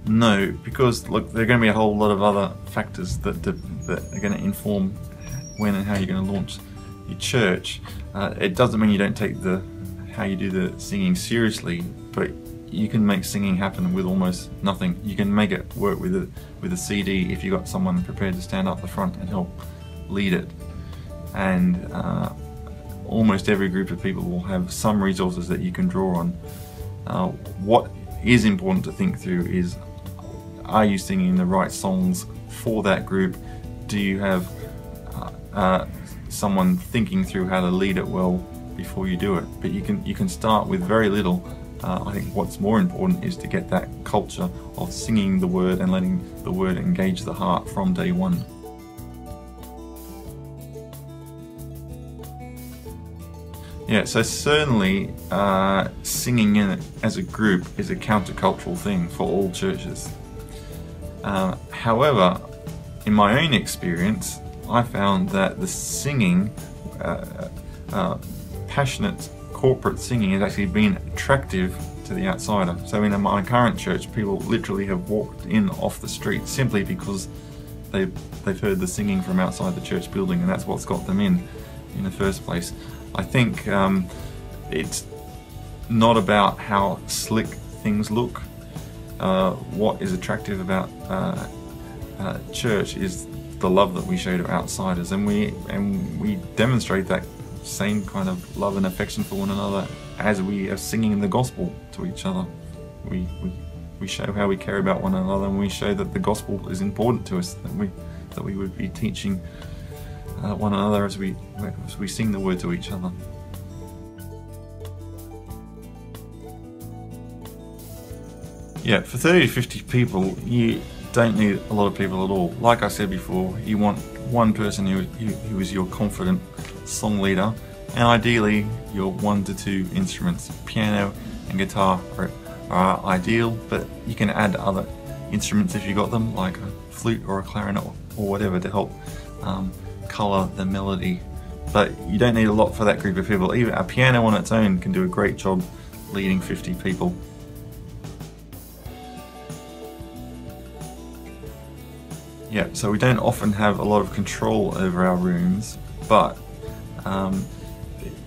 No, because look, there are going to be a whole lot of other factors that are going to inform when and how you're going to launch your church. It doesn't mean you don't take how you do the singing seriously, but you can make singing happen with almost nothing. You can make it work with a CD if you've got someone prepared to stand up the front and help lead it. And almost every group of people will have some resources that you can draw on. What is important to think through is, are you singing the right songs for that group? Do you have someone thinking through how to lead it well before you do it? But you can start with very little. I think what's more important is to get that culture of singing the word and letting the word engage the heart from day one. Yeah, so certainly singing in it as a group is a countercultural thing for all churches. However, in my own experience, I found that the singing, passionate corporate singing, has actually been attractive to the outsider. So in my current church, people literally have walked in off the street simply because they've heard the singing from outside the church building, and that's what's got them in the first place. I think it's not about how slick things look. What is attractive about church is the love that we show to outsiders, and we demonstrate that same kind of love and affection for one another as we are singing the gospel to each other. We show how we care about one another, and we show that the gospel is important to us, that we would be teaching one another as we sing the word to each other. Yeah, for 30 to 50 people, you don't need a lot of people at all. Like I said before, you want one person who is your confident song leader, and ideally your 1 to 2 instruments. Piano and guitar are ideal, but you can add other instruments if you got them, like a flute or a clarinet or whatever, to help colour the melody. But you don't need a lot for that group of people. Even a piano on its own can do a great job leading 50 people. Yeah, so we don't often have a lot of control over our rooms, but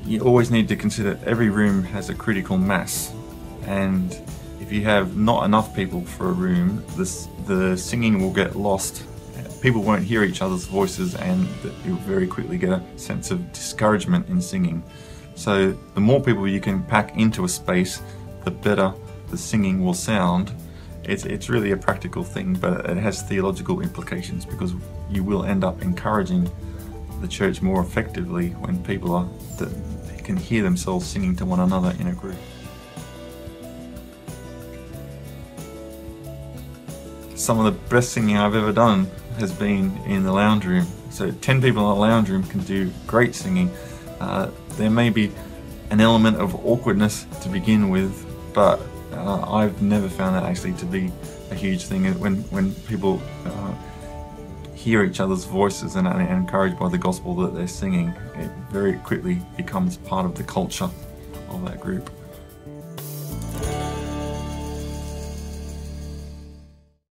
you always need to consider every room has a critical mass, and if you have not enough people for a room, the singing will get lost. People won't hear each other's voices, and you'll very quickly get a sense of discouragement in singing. So the more people you can pack into a space, the better the singing will sound. It's really a practical thing, but it has theological implications, because you will end up encouraging the church more effectively when people can hear themselves singing to one another in a group. Some of the best singing I've ever done has been in the lounge room. So 10 people in a lounge room can do great singing. There may be an element of awkwardness to begin with, but I've never found that actually to be a huge thing. When people hear each other's voices and are encouraged by the gospel that they're singing, it very quickly becomes part of the culture of that group.